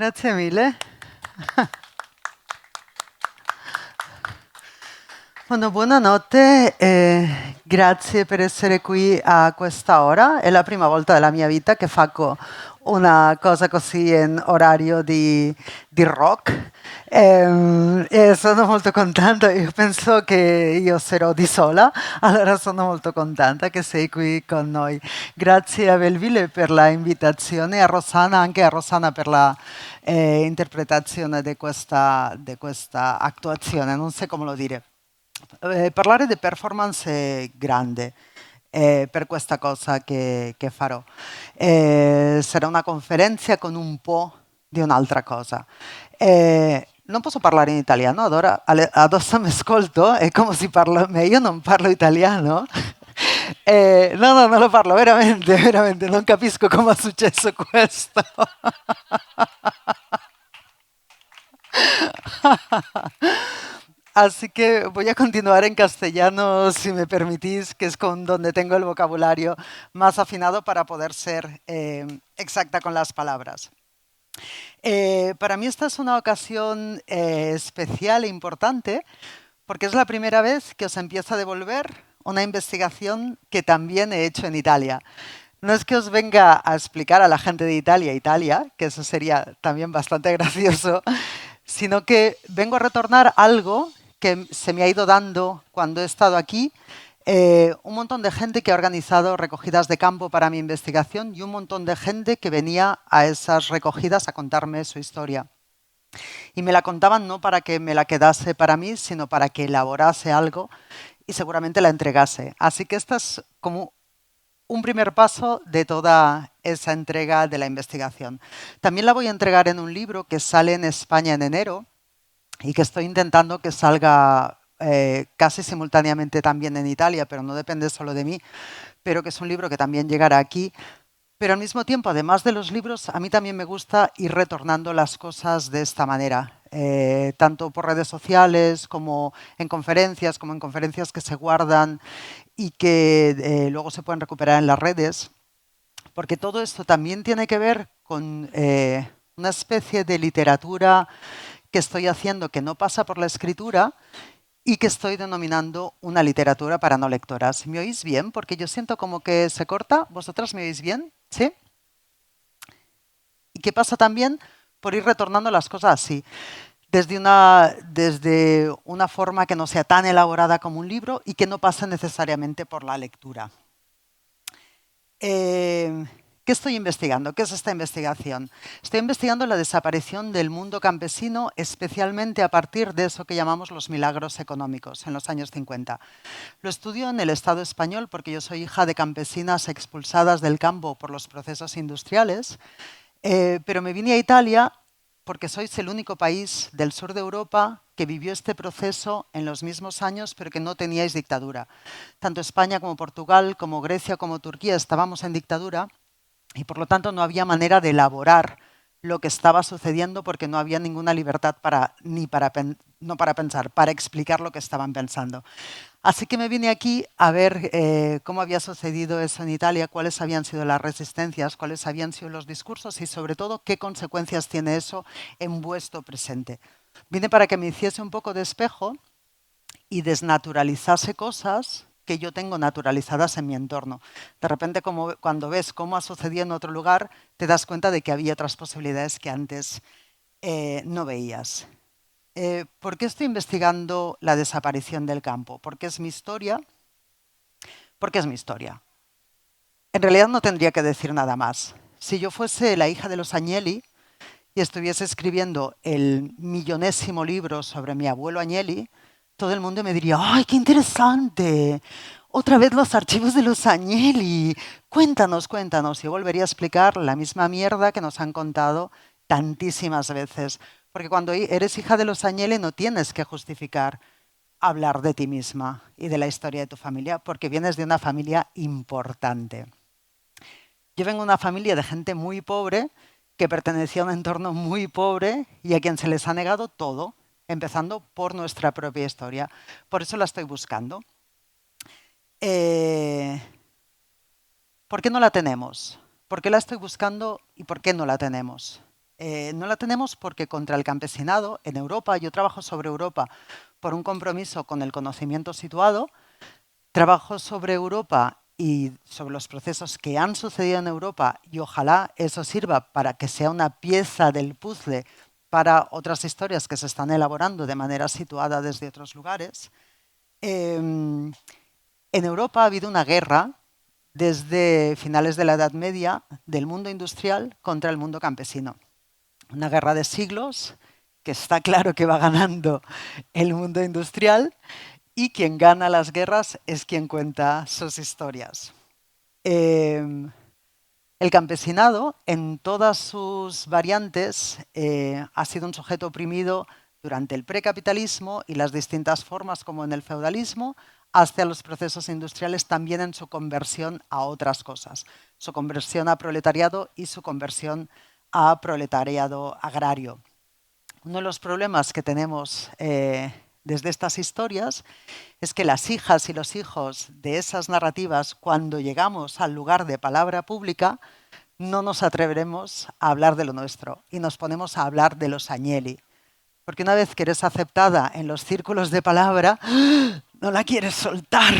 Grazie mille. Buonanotte e grazie per essere qui a questa ora. È la prima volta della mia vita che faccio una cosa così in orario di rock. E sono molto contenta. Io penso che io sarò di sola, allora sono molto contenta che sei qui con noi. Grazie a Belville per la invitazione, a Rossana, anche a Rossana per la interpretazione di questa attuazione, non so come lo dire. Parlare di performance è grande per questa cosa che farò. Sarà una conferenza con un po' di un'altra cosa. Non posso parlare in italiano, allora adesso mi ascolto e come si parla meglio, non parlo italiano. No, no, non lo parlo veramente, veramente, non capisco come è successo questo. Así que voy a continuar en castellano, si me permitís, que es con donde tengo el vocabulario más afinado para poder ser exacta con las palabras. Para mí esta es una ocasión especial e importante porque es la primera vez que os empiezo a devolver una investigación que también he hecho en Italia. No es que os venga a explicar a la gente de Italia, que eso sería también bastante gracioso, sino que vengo a retornar algo que se me ha ido dando cuando he estado aquí. Un montón de gente que ha organizado recogidas de campo para mi investigación y un montón de gente que venía a esas recogidas a contarme su historia. Y me la contaban no para que me la quedase para mí, sino para que elaborase algo y seguramente la entregase. Así que esta es como un primer paso de toda esa entrega de la investigación. También la voy a entregar en un libro que sale en España en enero y que estoy intentando que salga casi simultáneamente también en Italia, pero no depende solo de mí, pero que es un libro que también llegará aquí. Pero al mismo tiempo, además de los libros, a mí también me gusta ir retornando las cosas de esta manera, tanto por redes sociales como en conferencias que se guardan y que luego se pueden recuperar en las redes, porque todo esto también tiene que ver con una especie de literatura que estoy haciendo que no pasa por la escritura y que estoy denominando una literatura para no lectoras. ¿Me oís bien? Porque yo siento como que se corta. ¿Vosotras me oís bien? ¿Sí? ¿Y qué pasa también por ir retornando las cosas así? Desde una forma que no sea tan elaborada como un libro y que no pase necesariamente por la lectura. ¿Qué estoy investigando? ¿Qué es esta investigación? Estoy investigando la desaparición del mundo campesino, especialmente a partir de eso que llamamos los milagros económicos en los años 50. Lo estudio en el Estado español porque yo soy hija de campesinas expulsadas del campo por los procesos industriales, pero me vine a Italia porque sois el único país del sur de Europa que vivió este proceso en los mismos años, pero que no teníais dictadura. Tanto España como Portugal, como Grecia, como Turquía estábamos en dictadura y por lo tanto no había manera de elaborar lo que estaba sucediendo porque no había ninguna libertad no para pensar, para explicar lo que estaban pensando. Así que me vine aquí a ver cómo había sucedido eso en Italia, cuáles habían sido las resistencias, cuáles habían sido los discursos y sobre todo qué consecuencias tiene eso en vuestro presente. Vine para que me hiciese un poco de espejo y desnaturalizase cosas que yo tengo naturalizadas en mi entorno. De repente, como cuando ves cómo ha sucedido en otro lugar, te das cuenta de que había otras posibilidades que antes no veías. ¿Por qué estoy investigando la desaparición del campo? Porque es mi historia. Porque es mi historia. En realidad no tendría que decir nada más. Si yo fuese la hija de los Agnelli y estuviese escribiendo el millonésimo libro sobre mi abuelo Agnelli, todo el mundo me diría, ¡ay, qué interesante! Otra vez los archivos de los Agnelli. Cuéntanos, cuéntanos. Yo volvería a explicar la misma mierda que nos han contado tantísimas veces. Porque cuando eres hija de los Agnelli no tienes que justificar hablar de ti misma y de la historia de tu familia, porque vienes de una familia importante. Yo vengo de una familia de gente muy pobre, que pertenecía a un entorno muy pobre y a quien se les ha negado todo, empezando por nuestra propia historia. Por eso la estoy buscando. ¿Por qué no la tenemos? ¿Por qué la estoy buscando y por qué no la tenemos? No la tenemos porque contra el campesinado en Europa, yo trabajo sobre Europa por un compromiso con el conocimiento situado, trabajo sobre Europa y sobre los procesos que han sucedido en Europa y ojalá eso sirva para que sea una pieza del puzzle para otras historias que se están elaborando de manera situada desde otros lugares. En Europa ha habido una guerra desde finales de la Edad Media del mundo industrial contra el mundo campesino. Una guerra de siglos que está claro que va ganando el mundo industrial y quien gana las guerras es quien cuenta sus historias. El campesinado, en todas sus variantes, ha sido un sujeto oprimido durante el precapitalismo y las distintas formas como en el feudalismo, hasta los procesos industriales también en su conversión a otras cosas, su conversión a proletariado y su conversión a proletariado agrario. Uno de los problemas que tenemos desde estas historias es que las hijas y los hijos de esas narrativas, cuando llegamos al lugar de palabra pública, no nos atreveremos a hablar de lo nuestro y nos ponemos a hablar de los Agnelli. Porque una vez que eres aceptada en los círculos de palabra, no la quieres soltar.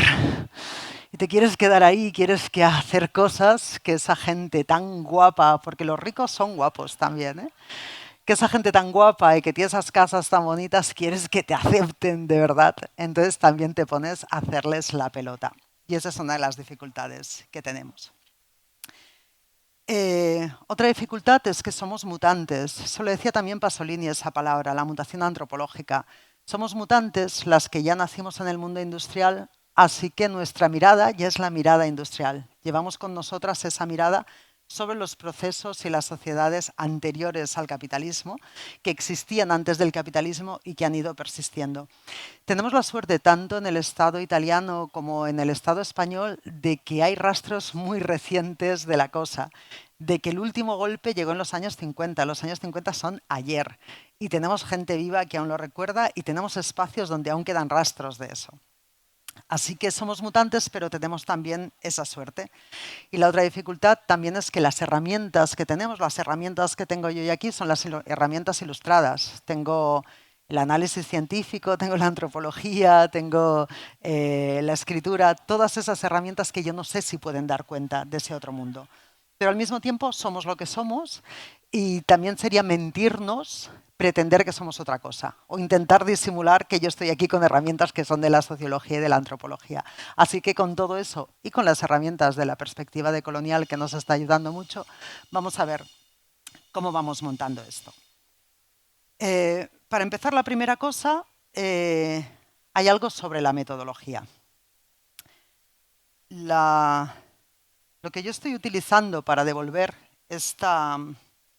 Y te quieres quedar ahí, quieres que hacer cosas que esa gente tan guapa, porque los ricos son guapos también, ¿eh? Que esa gente tan guapa y que tiene esas casas tan bonitas, quieres que te acepten de verdad. Entonces también te pones a hacerles la pelota. Y esa es una de las dificultades que tenemos. Otra dificultad es que somos mutantes. Eso lo decía también Pasolini esa palabra, la mutación antropológica. Somos mutantes las que ya nacimos en el mundo industrial, así que nuestra mirada ya es la mirada industrial. Llevamos con nosotras esa mirada sobre los procesos y las sociedades anteriores al capitalismo, que existían antes del capitalismo y que han ido persistiendo. Tenemos la suerte, tanto en el Estado italiano como en el Estado español, de que hay rastros muy recientes de la cosa, de que el último golpe llegó en los años 50. Los años 50 son ayer y tenemos gente viva que aún lo recuerda y tenemos espacios donde aún quedan rastros de eso. Así que somos mutantes, pero tenemos también esa suerte. Y la otra dificultad también es que las herramientas que tenemos, las herramientas que tengo yo aquí son las herramientas ilustradas. Tengo el análisis científico, tengo la antropología, tengo la escritura, todas esas herramientas que yo no sé si pueden dar cuenta de ese otro mundo. Pero al mismo tiempo somos lo que somos y también sería mentirnos pretender que somos otra cosa o intentar disimular que yo estoy aquí con herramientas que son de la sociología y de la antropología. Así que con todo eso y con las herramientas de la perspectiva decolonial que nos está ayudando mucho, vamos a ver cómo vamos montando esto. Para empezar, la primera cosa, hay algo sobre la metodología. Lo que yo estoy utilizando para devolver esta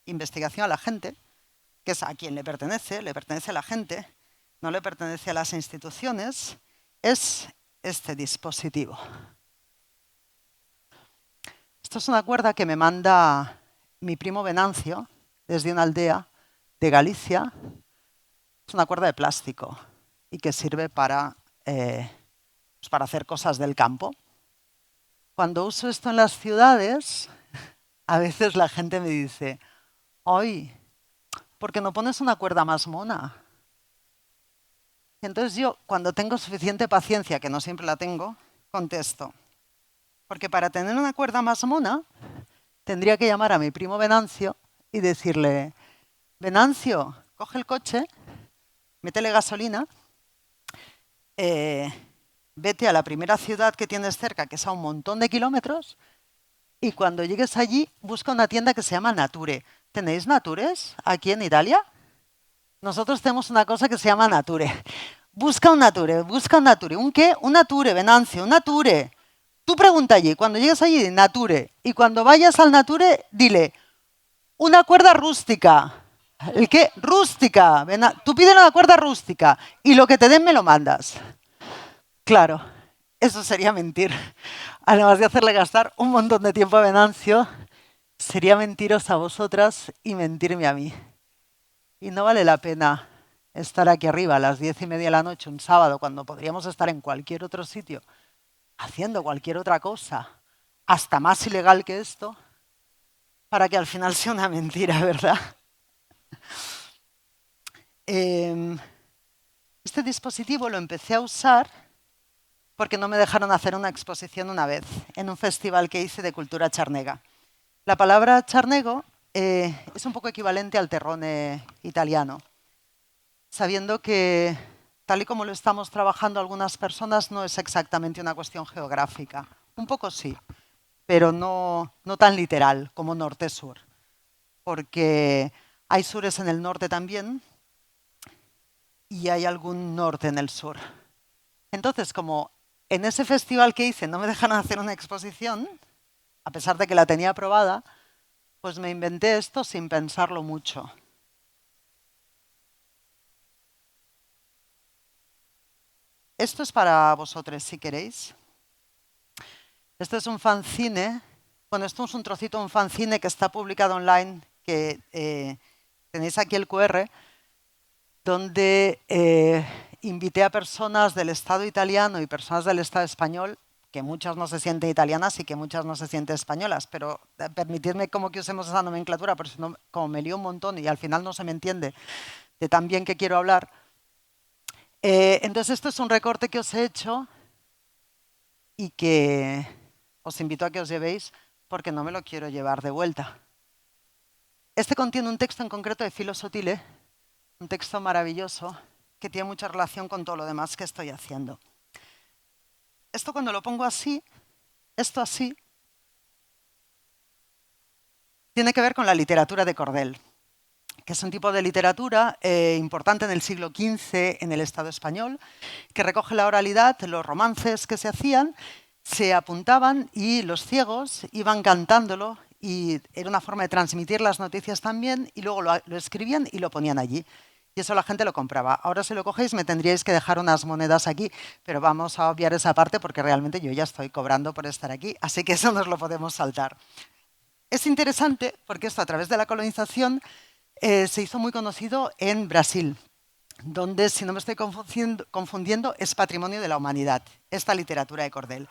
investigación a la gente, que es a quien le pertenece a la gente, no le pertenece a las instituciones, es este dispositivo. Esto es una cuerda que me manda mi primo Venancio desde una aldea de Galicia. Es una cuerda de plástico y que sirve para hacer cosas del campo. Cuando uso esto en las ciudades, a veces la gente me dice, ¡ay! ¿Por qué no pones una cuerda más mona? Y entonces yo, cuando tengo suficiente paciencia, que no siempre la tengo, contesto. Porque para tener una cuerda más mona, tendría que llamar a mi primo Venancio y decirle, Venancio, coge el coche, métele gasolina, vete a la primera ciudad que tienes cerca, que es a un montón de kilómetros, y cuando llegues allí, busca una tienda que se llama Nature. ¿Tenéis Natures aquí en Italia? Nosotros tenemos una cosa que se llama Nature. Busca un Nature, busca un Nature. ¿Un qué? Un Nature, Venancio, un Nature. Tú pregunta allí, cuando llegues allí, Nature. Y cuando vayas al Nature, dile, una cuerda rústica. ¿El qué? Rústica. Tú pide una cuerda rústica y lo que te den me lo mandas. Claro, eso sería mentir. Además de hacerle gastar un montón de tiempo a Venancio, sería mentiros a vosotras y mentirme a mí. Y no vale la pena estar aquí arriba a las 10:30 de la noche un sábado cuando podríamos estar en cualquier otro sitio haciendo cualquier otra cosa, hasta más ilegal que esto, para que al final sea una mentira, ¿verdad? Em, este dispositivo lo empecé a usar porque no me dejaron hacer una exposición una vez en un festival que hice de cultura charnega. La palabra charnego es un poco equivalente al terrone italiano, sabiendo que, tal y como lo estamos trabajando algunas personas, no es exactamente una cuestión geográfica. Un poco sí, pero no tan literal como norte-sur, porque hay sures en el norte también y hay algún norte en el sur. Entonces, como en ese festival que hice no me dejaron hacer una exposición, a pesar de que la tenía aprobada, pues me inventé esto sin pensarlo mucho. Esto es para vosotros, si queréis. Este es un fanzine. Bueno, esto es un trocito de un fanzine que está publicado online, que tenéis aquí el QR, donde invité a personas del Estado italiano y personas del Estado español, que muchas no se sienten italianas y que muchas no se sienten españolas, pero permitidme como que usemos esa nomenclatura, porque si no, como me lío un montón y al final no se me entiende de tan bien que quiero hablar. Entonces esto es un recorte que os he hecho y que os invito a que os llevéis porque no me lo quiero llevar de vuelta. Este contiene un texto en concreto de Filo Sotile, un texto maravilloso que tiene mucha relación con todo lo demás que estoy haciendo. Esto cuando lo pongo así, esto así, tiene que ver con la literatura de cordel, que es un tipo de literatura importante en el siglo XV en el Estado español, que recoge la oralidad, los romances que se hacían, se apuntaban y los ciegos iban cantándolo y era una forma de transmitir las noticias también y luego lo escribían y lo ponían allí. Y eso la gente lo compraba. Ahora si lo cogéis me tendríais que dejar unas monedas aquí, pero vamos a obviar esa parte porque realmente yo ya estoy cobrando por estar aquí, así que eso nos lo podemos saltar. Es interesante porque esto a través de la colonización se hizo muy conocido en Brasil, donde, si no me estoy confundiendo, es patrimonio de la humanidad, esta literatura de cordel.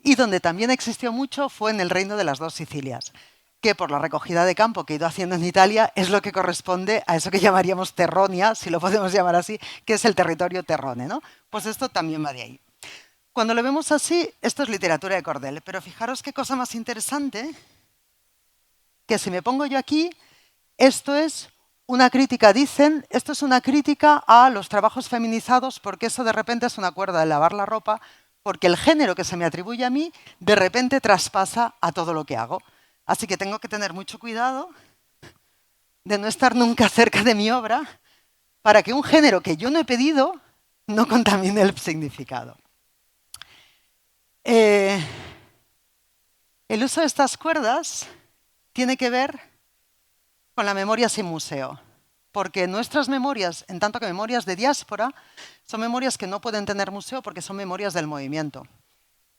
Y donde también existió mucho fue en el Reino de las Dos Sicilias, que por la recogida de campo que he ido haciendo en Italia es lo que corresponde a eso que llamaríamos terronia, si lo podemos llamar así, que es el territorio terrone, ¿no? Pues esto también va de ahí. Cuando lo vemos así, esto es literatura de cordel, pero fijaros qué cosa más interesante, que si me pongo yo aquí, esto es una crítica, dicen, esto es una crítica a los trabajos feminizados porque eso de repente es una cuerda de lavar la ropa, porque el género que se me atribuye a mí de repente traspasa a todo lo que hago. Así que tengo que tener mucho cuidado de no estar nunca cerca de mi obra para que un género que yo no he pedido no contamine el significado. El uso de estas cuerdas tiene que ver con la memoria sin museo, porque nuestras memorias, en tanto que memorias de diáspora, son memorias que no pueden tener museo porque son memorias del movimiento.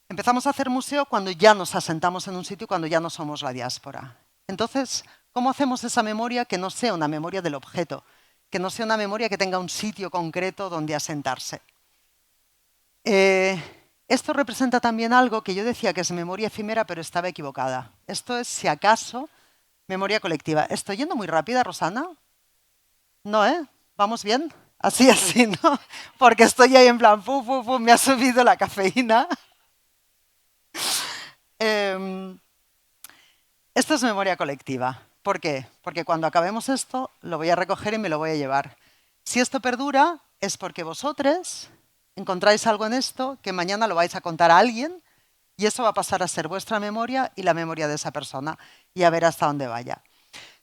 Empezamos a hacer museo cuando ya nos asentamos en un sitio, cuando ya no somos la diáspora. Entonces, ¿cómo hacemos esa memoria que no sea una memoria del objeto, que no sea una memoria que tenga un sitio concreto donde asentarse? Esto representa también algo que yo decía que es memoria efímera, pero estaba equivocada. Esto es, si acaso, memoria colectiva. ¿Estoy yendo muy rápida, Rosana? No, ¿eh? ¿Vamos bien? Así, así, ¿no? Porque estoy ahí en plan, me ha subido la cafeína. Esto es memoria colectiva. ¿Por qué? Porque cuando acabemos esto, lo voy a recoger y me lo voy a llevar. Si esto perdura, es porque vosotros encontráis algo en esto que mañana lo vais a contar a alguien y eso va a pasar a ser vuestra memoria y la memoria de esa persona y a ver hasta dónde vaya.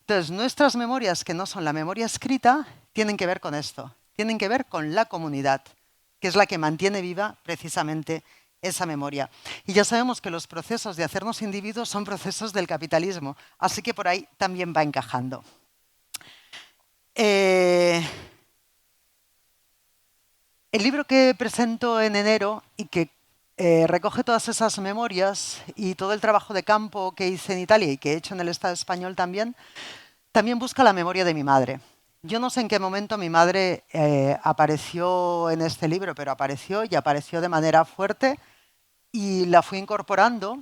Entonces, nuestras memorias, que no son la memoria escrita, tienen que ver con esto, tienen que ver con la comunidad, que es la que mantiene viva precisamente esa memoria. Y ya sabemos que los procesos de hacernos individuos son procesos del capitalismo, así que por ahí también va encajando. El libro que presento en enero y que recoge todas esas memorias y todo el trabajo de campo que hice en Italia y que he hecho en el Estado español también busca la memoria de mi madre. Yo no sé en qué momento mi madre apareció en este libro, pero apareció y apareció de manera fuerte y la fui incorporando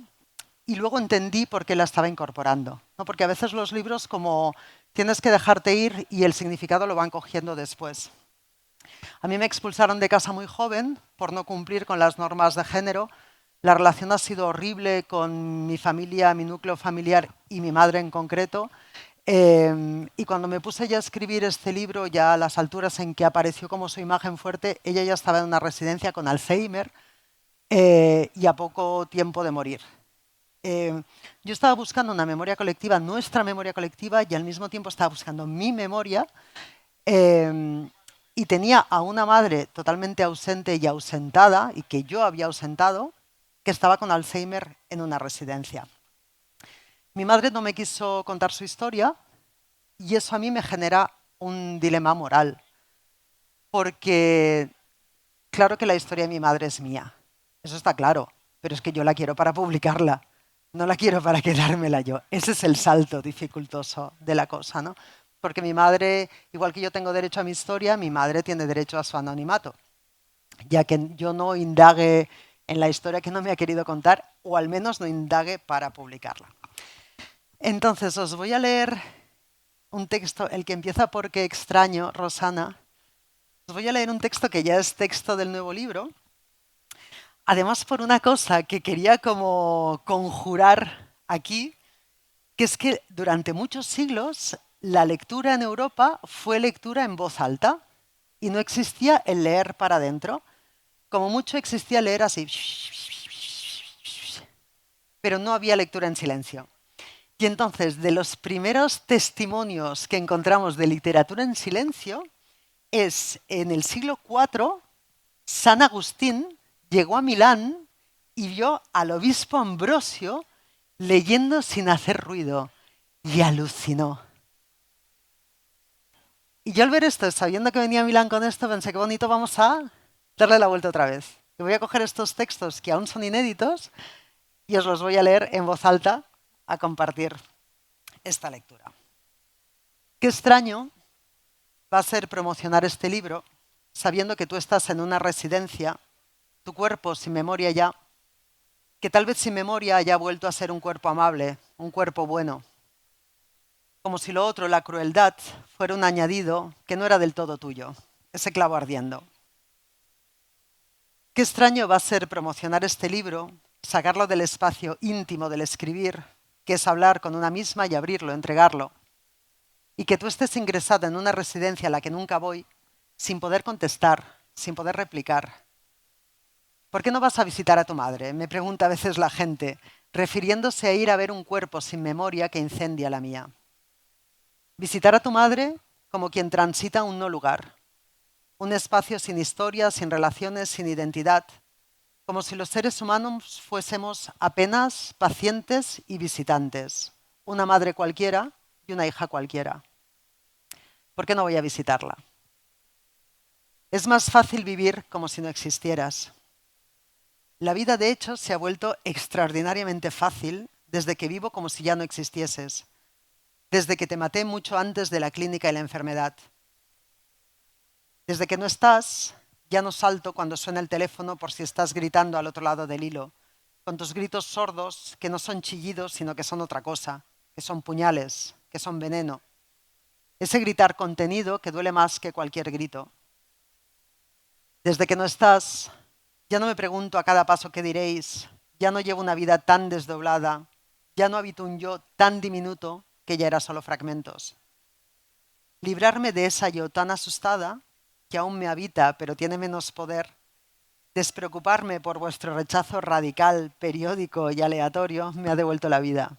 y luego entendí por qué la estaba incorporando, ¿no? Porque a veces los libros como tienes que dejarte ir y el significado lo van cogiendo después. A mí me expulsaron de casa muy joven por no cumplir con las normas de género. La relación ha sido horrible con mi familia, mi núcleo familiar y mi madre en concreto. Y cuando me puse ya a escribir este libro, ya a las alturas en que apareció como su imagen fuerte, ella ya estaba en una residencia con Alzheimer y a poco tiempo de morir. Yo estaba buscando una memoria colectiva, nuestra memoria colectiva, y al mismo tiempo estaba buscando mi memoria. Y tenía a una madre totalmente ausente y ausentada, y que yo había ausentado, que estaba con Alzheimer en una residencia. Mi madre no me quiso contar su historia y eso a mí me genera un dilema moral, porque claro que la historia de mi madre es mía, eso está claro, pero es que yo la quiero para publicarla, no la quiero para quedármela yo. Ese es el salto dificultoso de la cosa, ¿no? Porque mi madre, igual que yo tengo derecho a mi historia, mi madre tiene derecho a su anonimato, ya que yo no indague en la historia que no me ha querido contar, o al menos no indague para publicarla. Entonces, os voy a leer un texto, el que empieza por qué extraño, Rosana. Os voy a leer un texto que ya es texto del nuevo libro. Además, por una cosa que quería como conjurar aquí, que es que durante muchos siglos la lectura en Europa fue lectura en voz alta y no existía el leer para adentro. Como mucho existía leer así, pero no había lectura en silencio. Y entonces, de los primeros testimonios que encontramos de literatura en silencio, es en el siglo IV, San Agustín llegó a Milán y vio al obispo Ambrosio leyendo sin hacer ruido y alucinó. Y yo al ver esto, sabiendo que venía a Milán con esto, pensé que bonito, vamos a darle la vuelta otra vez. Y voy a coger estos textos que aún son inéditos y os los voy a leer en voz alta a compartir esta lectura. Qué extraño va a ser promocionar este libro sabiendo que tú estás en una residencia, tu cuerpo sin memoria ya, que tal vez sin memoria haya vuelto a ser un cuerpo amable, un cuerpo bueno, como si lo otro, la crueldad, fuera un añadido que no era del todo tuyo, ese clavo ardiendo. Qué extraño va a ser promocionar este libro, sacarlo del espacio íntimo del escribir, que es hablar con una misma y abrirlo, entregarlo, y que tú estés ingresada en una residencia a la que nunca voy, sin poder contestar, sin poder replicar. ¿Por qué no vas a visitar a tu madre?, me pregunta a veces la gente, refiriéndose a ir a ver un cuerpo sin memoria que incendia la mía. Visitar a tu madre como quien transita un no lugar, un espacio sin historia, sin relaciones, sin identidad, como si los seres humanos fuésemos apenas pacientes y visitantes, una madre cualquiera y una hija cualquiera. ¿Por qué no voy a visitarla? Es más fácil vivir como si no existieras. La vida, de hecho, se ha vuelto extraordinariamente fácil desde que vivo como si ya no existieses, desde que te maté mucho antes de la clínica y la enfermedad. Desde que no estás, ya no salto cuando suena el teléfono por si estás gritando al otro lado del hilo, con tus gritos sordos que no son chillidos, sino que son otra cosa, que son puñales, que son veneno. Ese gritar contenido que duele más que cualquier grito. Desde que no estás, ya no me pregunto a cada paso qué diréis, ya no llevo una vida tan desdoblada, ya no habito un yo tan diminuto que ya era solo fragmentos. Librarme de esa yo tan asustada, que aún me habita pero tiene menos poder, despreocuparme por vuestro rechazo radical, periódico y aleatorio, me ha devuelto la vida.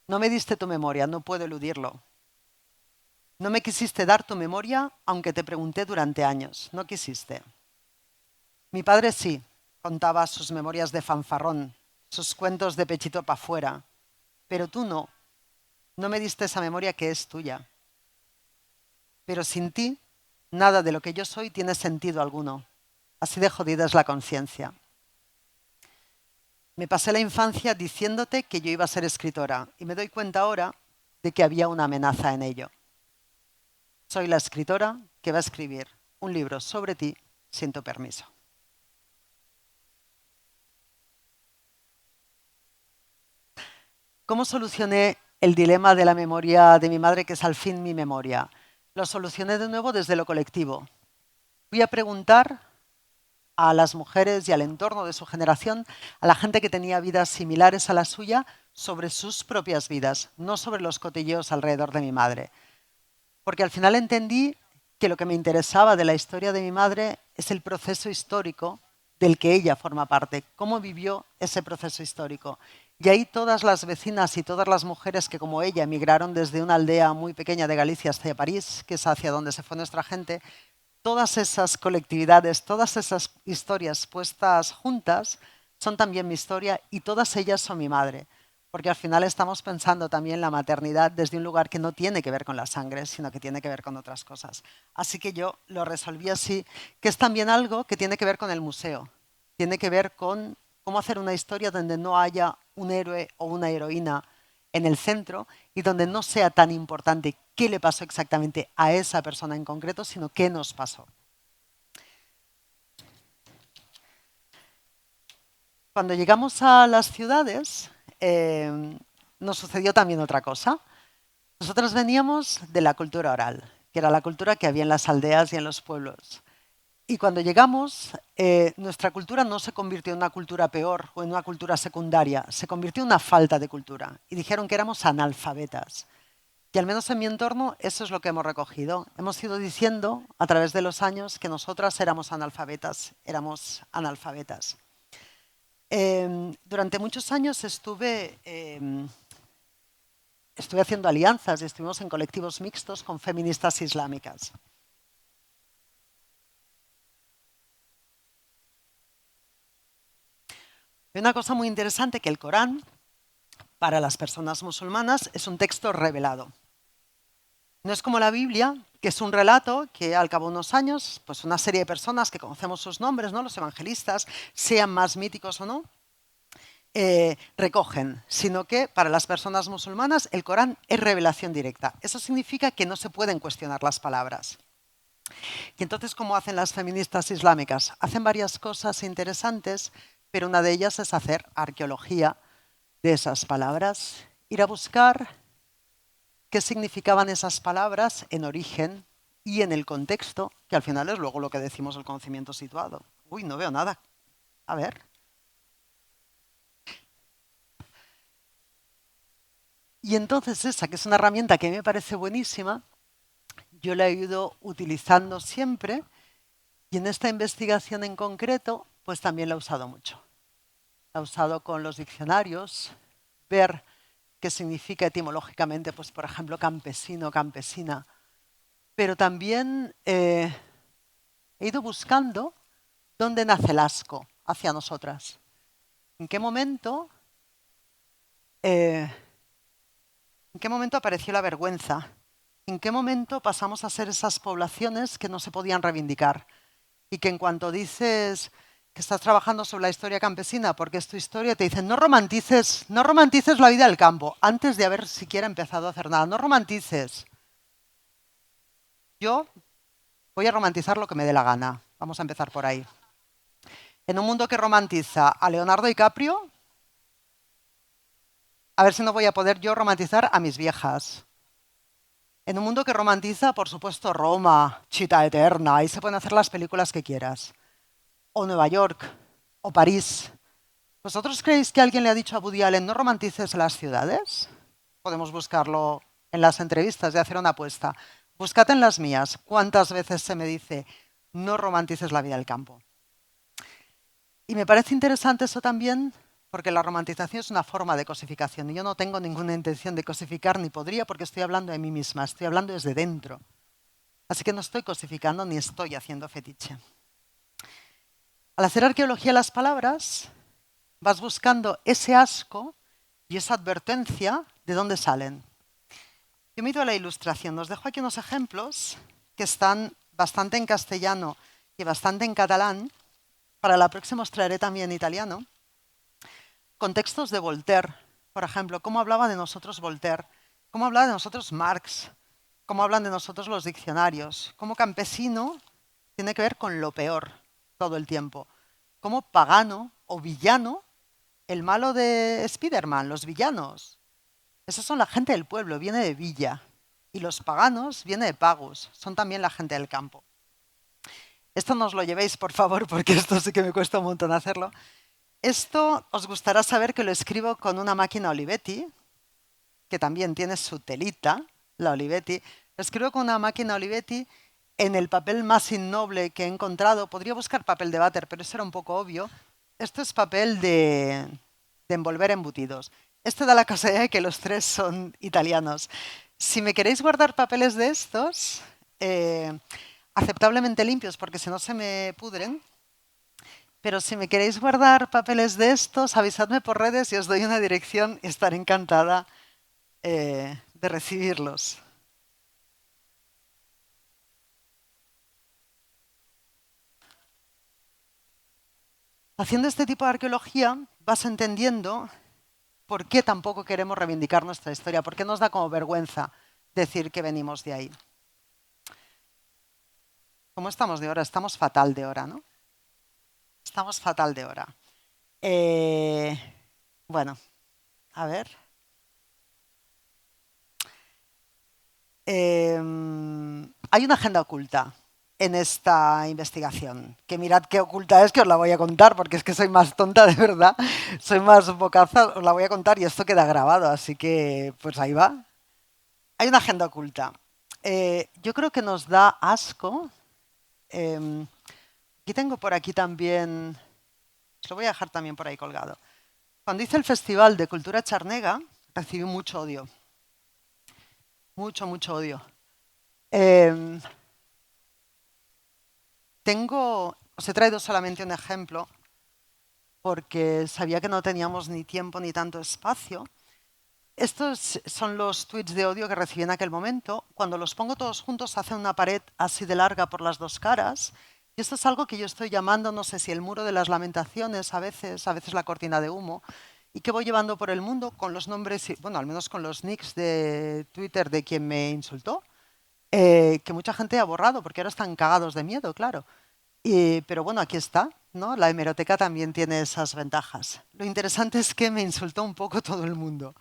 No me diste tu memoria, no puedo eludirlo. No me quisiste dar tu memoria, aunque te pregunté durante años. No quisiste. Mi padre sí, contaba sus memorias de fanfarrón, sus cuentos de pechito para afuera, pero tú no. No me diste esa memoria que es tuya. Pero sin ti, nada de lo que yo soy tiene sentido alguno. Así de jodida es la conciencia. Me pasé la infancia diciéndote que yo iba a ser escritora y me doy cuenta ahora de que había una amenaza en ello. Soy la escritora que va a escribir un libro sobre ti sin tu permiso. ¿Cómo solucioné el dilema de la memoria de mi madre, que es al fin mi memoria. Lo solucioné de nuevo desde lo colectivo. Voy a preguntar a las mujeres y al entorno de su generación, a la gente que tenía vidas similares a la suya, sobre sus propias vidas, no sobre los cotilleos alrededor de mi madre. Porque al final entendí que lo que me interesaba de la historia de mi madre es el proceso histórico del que ella forma parte, cómo vivió ese proceso histórico. Y ahí todas las vecinas y todas las mujeres que como ella emigraron desde una aldea muy pequeña de Galicia hasta París, que es hacia donde se fue nuestra gente, todas esas colectividades, todas esas historias puestas juntas son también mi historia y todas ellas son mi madre. Porque al final estamos pensando también la maternidad desde un lugar que no tiene que ver con la sangre, sino que tiene que ver con otras cosas. Así que yo lo resolví así, que es también algo que tiene que ver con el museo. Tiene que ver con cómo hacer una historia donde no haya un héroe o una heroína en el centro y donde no sea tan importante qué le pasó exactamente a esa persona en concreto, sino qué nos pasó. Cuando llegamos a las ciudades, nos sucedió también otra cosa. Nosotros veníamos de la cultura oral, que era la cultura que había en las aldeas y en los pueblos. Y cuando llegamos, nuestra cultura no se convirtió en una cultura peor o en una cultura secundaria, se convirtió en una falta de cultura. Y dijeron que éramos analfabetas. Y al menos en mi entorno eso es lo que hemos recogido. Hemos ido diciendo a través de los años que nosotras éramos analfabetas, éramos analfabetas. Durante muchos años estuve haciendo alianzas y estuvimos en colectivos mixtos con feministas islámicas. Hay una cosa muy interesante, que el Corán, para las personas musulmanas, es un texto revelado. No es como la Biblia, que es un relato que al cabo de unos años, pues una serie de personas que conocemos sus nombres, ¿no? Los evangelistas, sean más míticos o no, recogen, sino que para las personas musulmanas el Corán es revelación directa. Eso significa que no se pueden cuestionar las palabras. Y entonces, ¿cómo hacen las feministas islámicas? Hacen varias cosas interesantes, pero una de ellas es hacer arqueología de esas palabras, ir a buscar qué significaban esas palabras en origen y en el contexto, que al final es luego lo que decimos el conocimiento situado. Uy, no veo nada. A ver. Y entonces esa, que es una herramienta que a mí me parece buenísima, yo la he ido utilizando siempre y en esta investigación en concreto, pues también la he usado mucho. La he usado con los diccionarios, ver qué significa etimológicamente, pues por ejemplo, campesino, campesina. Pero también he ido buscando dónde nace el asco hacia nosotras. ¿En qué momento, eh, en qué momento apareció la vergüenza? ¿En qué momento pasamos a ser esas poblaciones que no se podían reivindicar? Y que en cuanto dices que estás trabajando sobre la historia campesina, porque es tu historia, te dicen, no romantices la vida del campo, antes de haber siquiera empezado a hacer nada. No romantices. Yo voy a romantizar lo que me dé la gana. Vamos a empezar por ahí. En un mundo que romantiza a Leonardo DiCaprio, a ver si no voy a poder yo romantizar a mis viejas. En un mundo que romantiza, por supuesto, Roma, Chita Eterna, ahí se pueden hacer las películas que quieras. O Nueva York, o París. ¿Vosotros creéis que alguien le ha dicho a Woody Allen, no romantices las ciudades? Podemos buscarlo en las entrevistas y hacer una apuesta. Búscate en las mías. ¿Cuántas veces se me dice, no romantices la vida del campo? Y me parece interesante eso también, porque la romantización es una forma de cosificación. Y yo no tengo ninguna intención de cosificar, ni podría, porque estoy hablando de mí misma, estoy hablando desde dentro. Así que no estoy cosificando ni estoy haciendo fetiche. Al hacer arqueología de las palabras, vas buscando ese asco y esa advertencia de dónde salen. Yo me he ido a la ilustración. Os dejo aquí unos ejemplos que están bastante en castellano y bastante en catalán. Para la próxima os traeré también italiano. Contextos de Voltaire, por ejemplo, cómo hablaba de nosotros Voltaire, cómo hablaba de nosotros Marx, cómo hablan de nosotros los diccionarios, cómo campesino tiene que ver con lo peor todo el tiempo, cómo pagano o villano, el malo de Spider-Man, los villanos. Esos son la gente del pueblo, viene de villa. Y los paganos viene de pagus, son también la gente del campo. Esto no os lo llevéis, por favor, porque esto sí que me cuesta un montón hacerlo. Esto os gustará saber que lo escribo con una máquina Olivetti, que también tiene su telita, la Olivetti. Lo escribo con una máquina Olivetti en el papel más innoble que he encontrado. Podría buscar papel de váter, pero eso era un poco obvio. Esto es papel de envolver embutidos. Esto da la casualidad de que los tres son italianos. Si me queréis guardar papeles de estos, aceptablemente limpios, porque si no se me pudren, pero si me queréis guardar papeles de estos, avisadme por redes y os doy una dirección y estaré encantada de recibirlos. Haciendo este tipo de arqueología vas entendiendo por qué tampoco queremos reivindicar nuestra historia, por qué nos da como vergüenza decir que venimos de ahí. ¿Cómo estamos de hora? Estamos fatal de hora, ¿no? Estamos fatal de hora. Eh, bueno, a ver. Hay una agenda oculta en esta investigación. Que mirad qué oculta es, que os la voy a contar, porque es que soy más tonta de verdad. Soy más bocaza, os la voy a contar y esto queda grabado, así que pues ahí va. Hay una agenda oculta. Yo creo que nos da asco. eh, Aquí tengo por aquí también, os lo voy a dejar también por ahí colgado. Cuando hice el Festival de Cultura Charnega, recibí mucho odio. Mucho, mucho odio. Eh, os he traído solamente un ejemplo porque sabía que no teníamos ni tiempo ni tanto espacio. Estos son los tweets de odio que recibí en aquel momento. Cuando los pongo todos juntos, hacen una pared así de larga por las dos caras. Y esto es algo que yo estoy llamando, no sé si el muro de las lamentaciones, a veces la cortina de humo, y que voy llevando por el mundo con los nombres, bueno, al menos con los nicks de Twitter de quien me insultó, que mucha gente ha borrado porque ahora están cagados de miedo, claro. Pero bueno, aquí está, ¿no? La hemeroteca también tiene esas ventajas. Lo interesante es que me insultó un poco todo el mundo.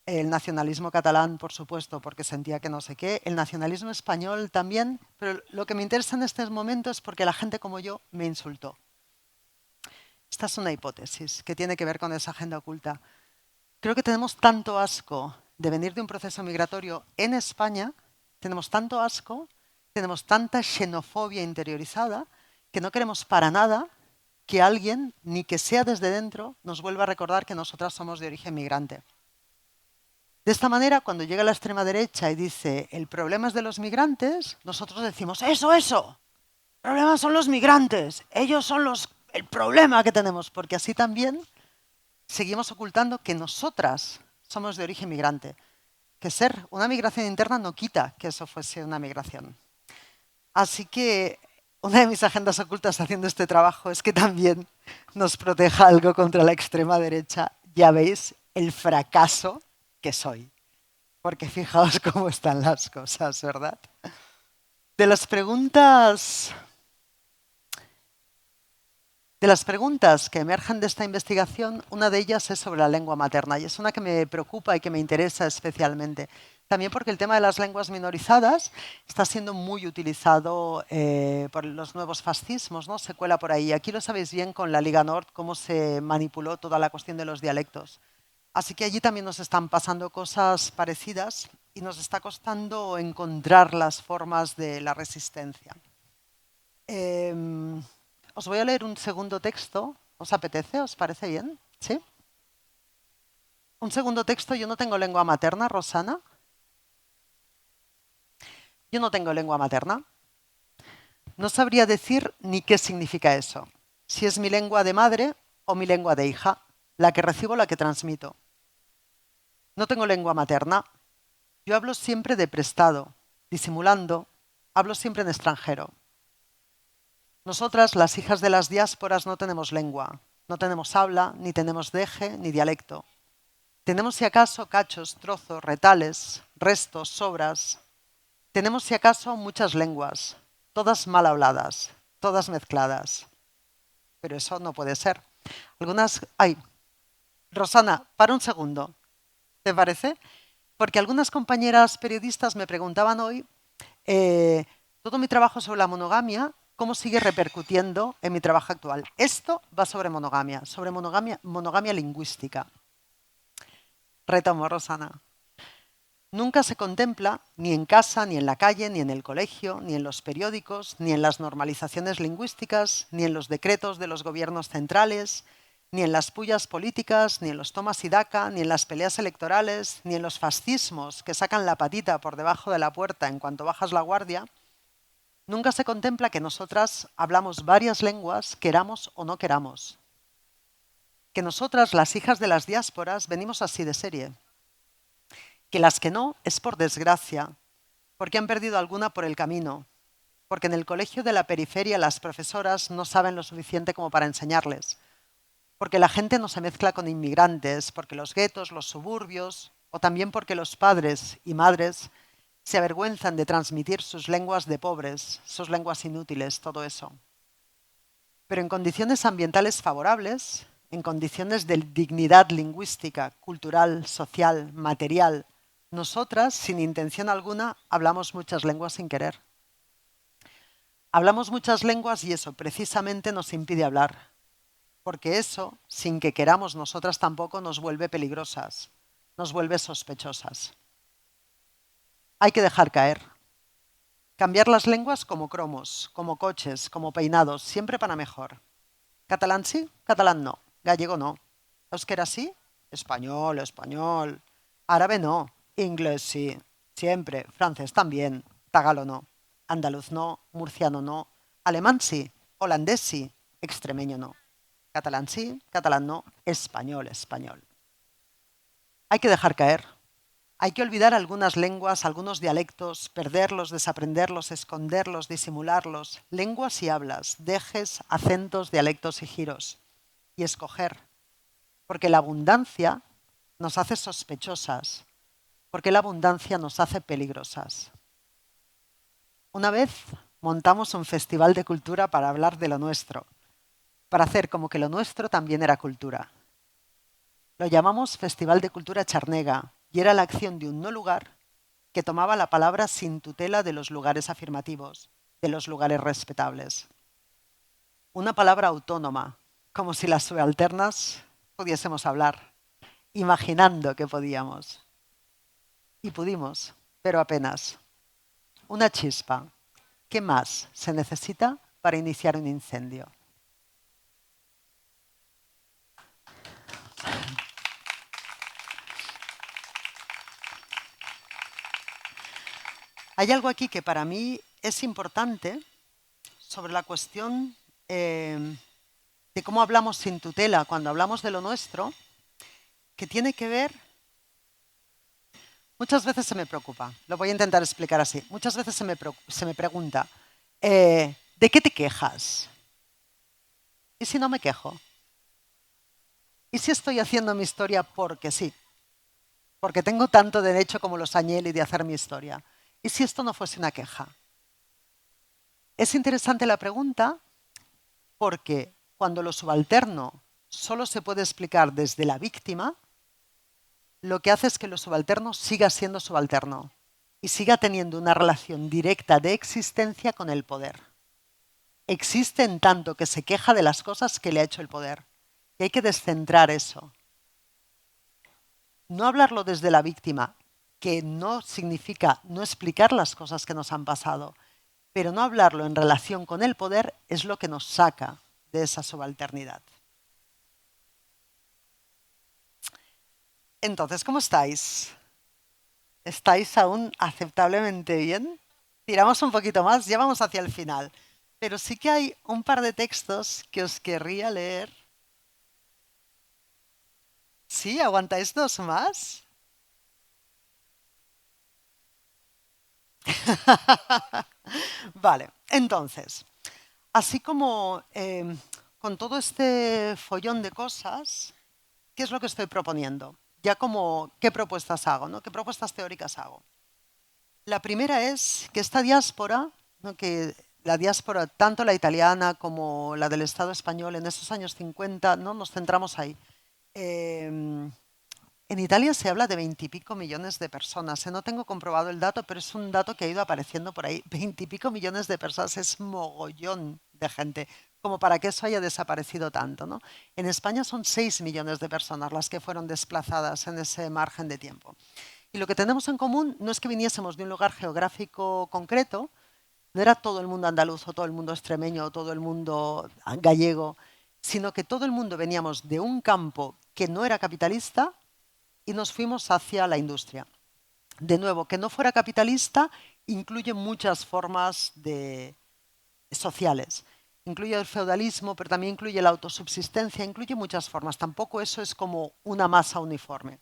El nacionalismo catalán, por supuesto, porque sentía que no sé qué. El nacionalismo español también. Pero lo que me interesa en este momento es porque la gente como yo me insultó. Esta es una hipótesis que tiene que ver con esa agenda oculta. Creo que tenemos tanto asco de venir de un proceso migratorio en España, tenemos tanto asco, tenemos tanta xenofobia interiorizada, que no queremos para nada que alguien, ni que sea desde dentro, nos vuelva a recordar que nosotras somos de origen migrante. De esta manera, cuando llega la extrema derecha y dice el problema es de los migrantes, nosotros decimos eso. El problema son los migrantes. Ellos son el problema que tenemos, porque así también seguimos ocultando que nosotras somos de origen migrante. Que ser una migración interna no quita que eso fuese una migración. Así que una de mis agendas ocultas haciendo este trabajo es que también nos proteja algo contra la extrema derecha. Ya veis el fracaso que soy. Porque fijaos cómo están las cosas, ¿verdad? De las preguntas, de las preguntas que emergen de esta investigación, una de ellas es sobre la lengua materna y es una que me preocupa y que me interesa especialmente. También porque el tema de las lenguas minorizadas está siendo muy utilizado por los nuevos fascismos, ¿no? Se cuela por ahí. Aquí lo sabéis bien con la Liga Nord, cómo se manipuló toda la cuestión de los dialectos. Así que allí también nos están pasando cosas parecidas y nos está costando encontrar las formas de la resistencia. Os voy a leer un segundo texto. ¿Os apetece? ¿Os parece bien? ¿Sí? Un segundo texto. Yo no tengo lengua materna, Rosana. Yo no tengo lengua materna. No sabría decir ni qué significa eso. Si es mi lengua de madre o mi lengua de hija. La que recibo, la que transmito. No tengo lengua materna. Yo hablo siempre de prestado, disimulando. Hablo siempre en extranjero. Nosotras, las hijas de las diásporas, no tenemos lengua. No tenemos habla, ni tenemos deje, ni dialecto. Tenemos si acaso cachos, trozos, retales, restos, sobras. Tenemos si acaso muchas lenguas, todas mal habladas, todas mezcladas. Pero eso no puede ser. Algunas... Ay, Rosana, para un segundo. ¿Te parece? Porque algunas compañeras periodistas me preguntaban hoy, eh, todo mi trabajo sobre la monogamia, ¿cómo sigue repercutiendo en mi trabajo actual? Esto va sobre monogamia, monogamia lingüística. Retomo, Rosana. Nunca se contempla, ni en casa, ni en la calle, ni en el colegio, ni en los periódicos, ni en las normalizaciones lingüísticas, ni en los decretos de los gobiernos centrales, ni en las pullas políticas, ni en los tomas y daca, ni en las peleas electorales, ni en los fascismos que sacan la patita por debajo de la puerta en cuanto bajas la guardia. Nunca se contempla que nosotras hablamos varias lenguas, queramos o no queramos. Que nosotras, las hijas de las diásporas, venimos así de serie. Que las que no es por desgracia, porque han perdido alguna por el camino, porque en el colegio de la periferia las profesoras no saben lo suficiente como para enseñarles, porque la gente no se mezcla con inmigrantes, porque los guetos, los suburbios, o también porque los padres y madres se avergüenzan de transmitir sus lenguas de pobres, sus lenguas inútiles, todo eso. Pero en condiciones ambientales favorables, en condiciones de dignidad lingüística, cultural, social, material, nosotras, sin intención alguna, hablamos muchas lenguas sin querer. Hablamos muchas lenguas y eso precisamente nos impide hablar, porque eso, sin que queramos nosotras tampoco, nos vuelve peligrosas, nos vuelve sospechosas. Hay que dejar caer. Cambiar las lenguas como cromos, como coches, como peinados, siempre para mejor. Catalán sí, catalán no. Gallego no. Euskera sí, español, español. Árabe no, inglés sí, siempre. Francés también, tagalo no. Andaluz no, murciano no. Alemán sí, holandés sí, extremeño no. Catalán sí, catalán no, español, español. Hay que dejar caer. Hay que olvidar algunas lenguas, algunos dialectos, perderlos, desaprenderlos, esconderlos, disimularlos. Lenguas y hablas, dejes, acentos, dialectos y giros. Y escoger. Porque la abundancia nos hace sospechosas. Porque la abundancia nos hace peligrosas. Una vez montamos un festival de cultura para hablar de lo nuestro. Para hacer como que lo nuestro también era cultura. Lo llamamos Festival de Cultura Charnega y era la acción de un no lugar que tomaba la palabra sin tutela de los lugares afirmativos, de los lugares respetables. Una palabra autónoma, como si las subalternas pudiésemos hablar, imaginando que podíamos. Y pudimos, pero apenas. Una chispa. ¿Qué más se necesita para iniciar un incendio? Hay algo aquí que para mí es importante sobre la cuestión de cómo hablamos sin tutela cuando hablamos de lo nuestro, que tiene que ver, muchas veces se me preocupa, lo voy a intentar explicar así, muchas veces se me pregunta, ¿de qué te quejas? ¿Y si no me quejo? ¿Y si estoy haciendo mi historia porque sí? Porque tengo tanto derecho como los Agnelli de hacer mi historia. ¿Y si esto no fuese una queja? Es interesante la pregunta porque cuando lo subalterno solo se puede explicar desde la víctima, lo que hace es que lo subalterno siga siendo subalterno y siga teniendo una relación directa de existencia con el poder. Existe en tanto que se queja de las cosas que le ha hecho el poder. Y hay que descentrar eso. No hablarlo desde la víctima, que no significa no explicar las cosas que nos han pasado, pero no hablarlo en relación con el poder es lo que nos saca de esa subalternidad. Entonces, ¿cómo estáis? ¿Estáis aún aceptablemente bien? Tiramos un poquito más, ya vamos hacia el final. Pero sí que hay un par de textos que os querría leer. ¿Sí? ¿Aguantáis dos más? Vale, entonces, así como con todo este follón de cosas, ¿qué es lo que estoy proponiendo? Ya como, ¿qué propuestas hago? ¿No? ¿Qué propuestas teóricas hago? La primera es que esta diáspora, ¿no? Que la diáspora, tanto la italiana como la del Estado español en esos años 50, ¿no? Nos centramos ahí, eh, En Italia se habla de 20 y pico millones de personas. No tengo comprobado el dato, pero es un dato que ha ido apareciendo por ahí. 20 y pico millones de personas es mogollón de gente, como para que eso haya desaparecido tanto, ¿no? En España son 6 millones de personas las que fueron desplazadas en ese margen de tiempo. Y lo que tenemos en común no es que viniésemos de un lugar geográfico concreto, no era todo el mundo andaluz o todo el mundo extremeño o todo el mundo gallego, sino que todo el mundo veníamos de un campo que no era capitalista y nos fuimos hacia la industria. De nuevo, que no fuera capitalista incluye muchas formas sociales. Incluye el feudalismo, pero también incluye la autosubsistencia, incluye muchas formas. Tampoco eso es como una masa uniforme.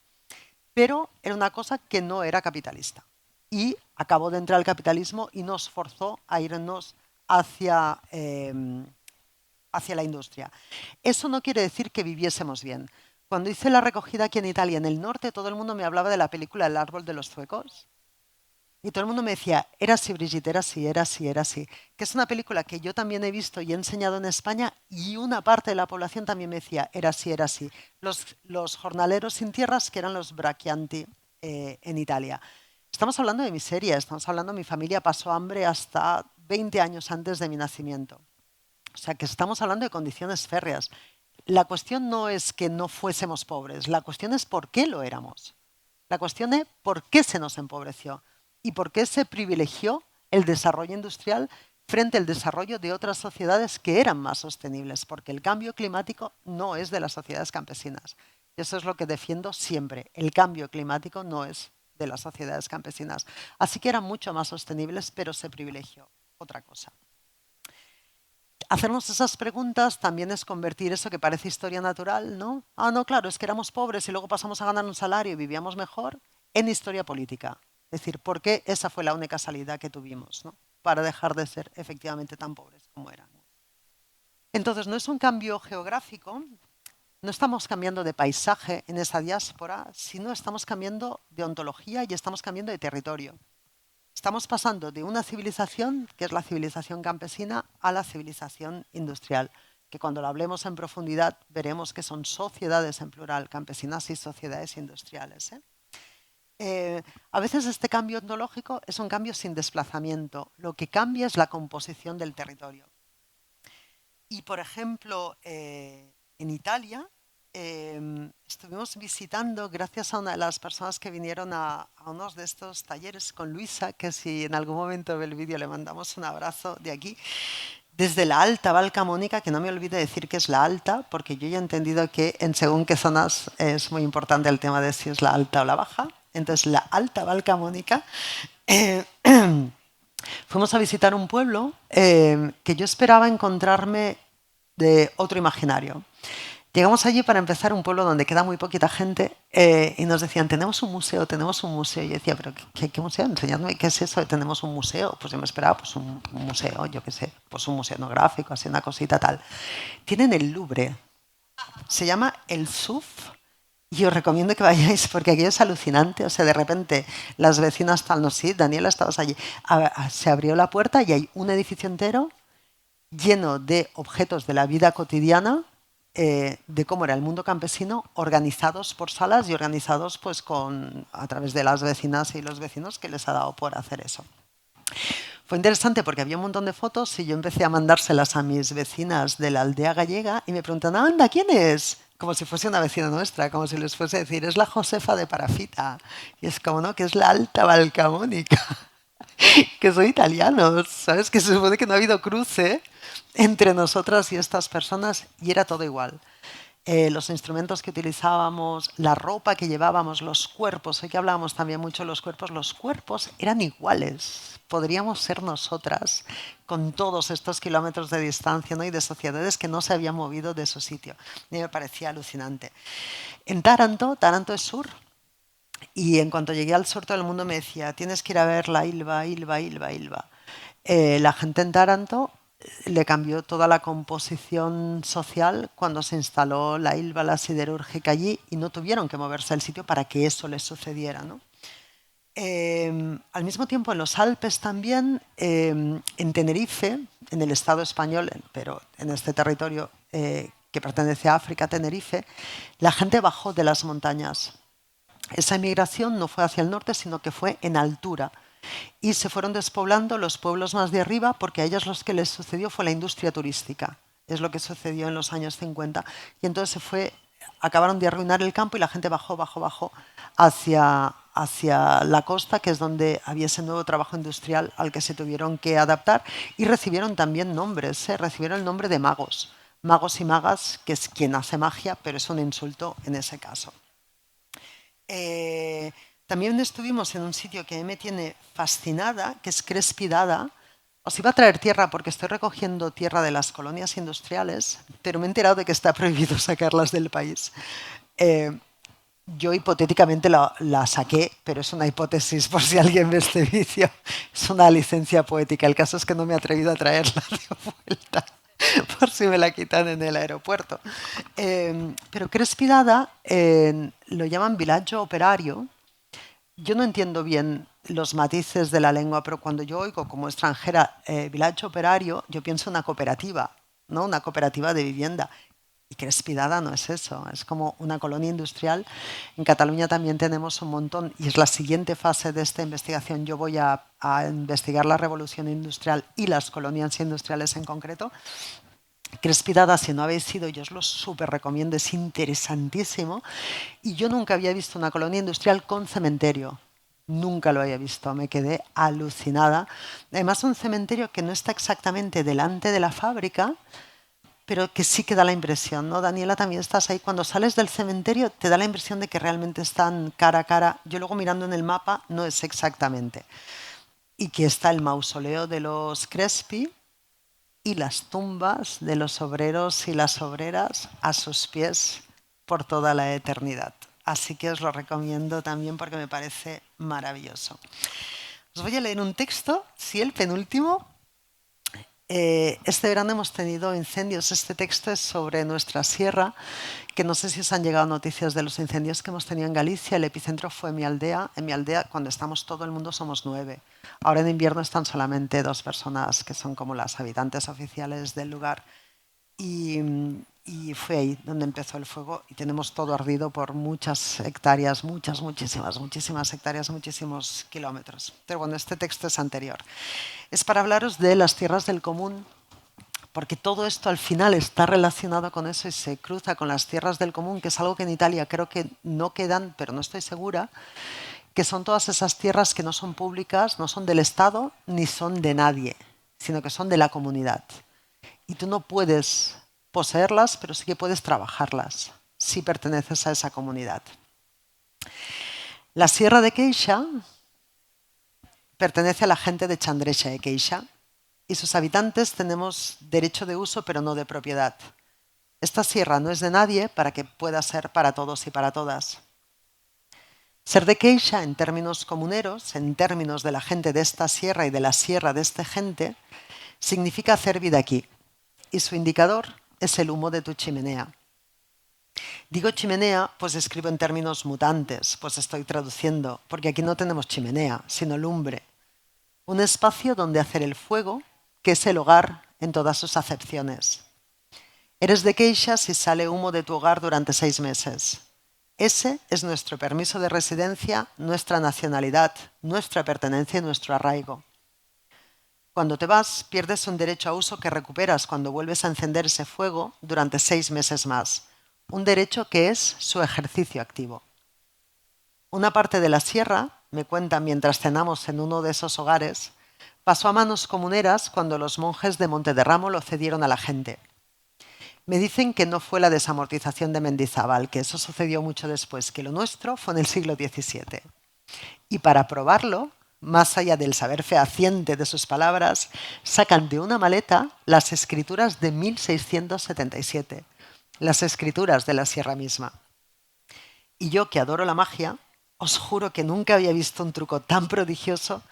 Pero era una cosa que no era capitalista. Y acabó de entrar el capitalismo y nos forzó a irnos hacia la industria. Eso no quiere decir que viviésemos bien. Cuando hice la recogida aquí en Italia, en el norte, todo el mundo me hablaba de la película El árbol de los suecos. Y todo el mundo me decía, era así, Brigitte, era así, era así, era así. Que es una película que yo también he visto y he enseñado en España y una parte de la población también me decía, era así, era así. Los jornaleros sin tierras, que eran los braccianti en Italia. Estamos hablando de miseria, estamos hablando de mi familia pasó hambre hasta 20 años antes de mi nacimiento. O sea que estamos hablando de condiciones férreas. La cuestión no es que no fuésemos pobres, la cuestión es por qué lo éramos. La cuestión es por qué se nos empobreció y por qué se privilegió el desarrollo industrial frente al desarrollo de otras sociedades que eran más sostenibles, porque el cambio climático no es de las sociedades campesinas. Y eso es lo que defiendo siempre. El cambio climático no es de las sociedades campesinas. Así que eran mucho más sostenibles, pero se privilegió otra cosa. Hacernos esas preguntas también es convertir eso que parece historia natural, ¿no? Ah, no, claro, es que éramos pobres y luego pasamos a ganar un salario y vivíamos mejor, en historia política. Es decir, ¿por qué esa fue la única salida que tuvimos, ¿no? Para dejar de ser efectivamente tan pobres como éramos? Entonces, no es un cambio geográfico, no estamos cambiando de paisaje en esa diáspora, sino estamos cambiando de ontología y estamos cambiando de territorio. Estamos pasando de una civilización, que es la civilización campesina, a la civilización industrial, que cuando lo hablemos en profundidad veremos que son sociedades en plural, campesinas y sociedades industriales. A veces este cambio ontológico es un cambio sin desplazamiento. Lo que cambia es la composición del territorio. Y, por ejemplo, en Italia estuvimos visitando, gracias a una de las personas que vinieron a unos de estos talleres con Luisa, que si en algún momento ve el vídeo le mandamos un abrazo de aquí, desde la Alta Val Camonica, que no me olvide decir que es la Alta, porque yo ya he entendido que en según qué zonas es muy importante el tema de si es la Alta o la Baja. Entonces, la Alta Val Camonica. Fuimos a visitar un pueblo que yo esperaba encontrarme de otro imaginario. Llegamos allí para empezar un pueblo donde queda muy poquita gente y nos decían, tenemos un museo, tenemos un museo. Y yo decía, pero ¿qué museo? Enseñadme qué es eso de tenemos un museo. Pues yo me esperaba pues un museo, yo qué sé, pues un museo etnográfico, así una cosita tal. Tienen el Louvre, se llama el SUF y os recomiendo que vayáis porque aquí es alucinante. O sea, de repente las vecinas tal, no sé, Daniela, estabas allí, se abrió la puerta y hay un edificio entero lleno de objetos de la vida cotidiana, de cómo era el mundo campesino, organizados por salas y organizados pues, a través de las vecinas y los vecinos que les ha dado por hacer eso. Fue interesante porque había un montón de fotos y yo empecé a mandárselas a mis vecinas de la aldea gallega y me preguntan, anda, ¿quién es? Como si fuese una vecina nuestra, como si les fuese a decir, es la Josefa de Parafita. Y es como, ¿no? Que es la Alta Valcamónica. Que son italianos, ¿sabes? Que se supone que no ha habido cruce entre nosotras y estas personas y era todo igual. Los instrumentos que utilizábamos, la ropa que llevábamos, los cuerpos, hoy que hablábamos también mucho de los cuerpos eran iguales. Podríamos ser nosotras con todos estos kilómetros de distancia, ¿no? Y de sociedades que no se habían movido de su sitio. A mí me parecía alucinante. En Taranto es sur, y en cuanto llegué al sur todo el mundo me decía, tienes que ir a ver la Ilva. La gente en Taranto le cambió toda la composición social cuando se instaló la Ilva, la siderúrgica allí y no tuvieron que moverse del sitio para que eso les sucediera, ¿no? Al mismo tiempo en los Alpes también, en Tenerife, en el Estado español, pero en este territorio que pertenece a África, Tenerife, la gente bajó de las montañas Esa emigración no fue hacia el norte, sino que fue en altura. Y se fueron despoblando los pueblos más de arriba porque a ellos lo que les sucedió fue la industria turística. Es lo que sucedió en los años 50. Y entonces acabaron de arruinar el campo y la gente bajó hacia la costa, que es donde había ese nuevo trabajo industrial al que se tuvieron que adaptar. Y recibieron también nombres, ¿eh? Recibieron el nombre de magos. Magos y magas, que es quien hace magia, pero es un insulto en ese caso. Eh, También estuvimos en un sitio que a mí me tiene fascinada, que es Crespidada. Os iba a traer tierra porque estoy recogiendo tierra de las colonias industriales, pero me he enterado de que está prohibido sacarlas del país. Eh, yo hipotéticamente la saqué, pero es una hipótesis por si alguien ve este vídeo. Es una licencia poética. El caso es que no me he atrevido a traerla de vuelta por si me la quitan en el aeropuerto. Pero Crespidada lo llaman villaggio operario. Yo no entiendo bien los matices de la lengua, pero cuando yo oigo como extranjera villaggio operario, yo pienso en una cooperativa, ¿no? Una cooperativa de vivienda. Y Crespidada no es eso, es como una colonia industrial. En Cataluña también tenemos un montón y es la siguiente fase de esta investigación. Yo voy a investigar la revolución industrial y las colonias industriales en concreto. Crespidada, si no habéis ido, yo os lo súper recomiendo, es interesantísimo. Y yo nunca había visto una colonia industrial con cementerio. Nunca lo había visto, me quedé alucinada. Además, un cementerio que no está exactamente delante de la fábrica, pero que sí que da la impresión, ¿no? Daniela, también estás ahí. Cuando sales del cementerio te da la impresión de que realmente están cara a cara. Yo luego mirando en el mapa no es exactamente. Y que está el mausoleo de los Crespi y las tumbas de los obreros y las obreras a sus pies por toda la eternidad. Así que os lo recomiendo también porque me parece maravilloso. Os voy a leer un texto, sí, el penúltimo. Este verano hemos tenido incendios. Este texto es sobre nuestra sierra, que no sé si os han llegado noticias de los incendios que hemos tenido en Galicia. El epicentro fue en mi aldea. En mi aldea, cuando estamos todo el mundo, somos 9. Ahora en invierno están solamente 2 personas, que son como las habitantes oficiales del lugar. Y, y fue ahí donde empezó el fuego y tenemos todo ardido por muchas hectáreas, muchísimas hectáreas, muchísimos kilómetros. Pero bueno, este texto es anterior. Es para hablaros de las tierras del común, porque todo esto al final está relacionado con eso y se cruza con las tierras del común, que es algo que en Italia creo que no quedan, pero no estoy segura, que son todas esas tierras que no son públicas, no son del Estado ni son de nadie, sino que son de la comunidad. Y tú no puedes poseerlas, pero sí que puedes trabajarlas si perteneces a esa comunidad. La Sierra de Queixa pertenece a la gente de Chandrecha de Queixa y sus habitantes tenemos derecho de uso pero no de propiedad. Esta sierra no es de nadie para que pueda ser para todos y para todas. Ser de Queixa en términos comuneros, en términos de la gente de esta sierra y de la sierra de esta gente, significa hacer vida aquí. Y su indicador es el humo de tu chimenea. Digo chimenea, pues escribo en términos mutantes, pues estoy traduciendo, porque aquí no tenemos chimenea, sino lumbre. Un espacio donde hacer el fuego, que es el hogar en todas sus acepciones. Eres de Queixa si sale humo de tu hogar durante 6 meses. Ese es nuestro permiso de residencia, nuestra nacionalidad, nuestra pertenencia y nuestro arraigo. Cuando te vas, pierdes un derecho a uso que recuperas cuando vuelves a encender ese fuego durante 6 meses más. Un derecho que es su ejercicio activo. Una parte de la sierra, me cuentan mientras cenamos en uno de esos hogares, pasó a manos comuneras cuando los monjes de Montederramo lo cedieron a la gente. Me dicen que no fue la desamortización de Mendizábal, que eso sucedió mucho después, que lo nuestro fue en el siglo XVII. Y para probarlo, más allá del saber fehaciente de sus palabras, sacan de una maleta las escrituras de 1677, las escrituras de la sierra misma. Y yo, que adoro la magia, os juro que nunca había visto un truco tan prodigioso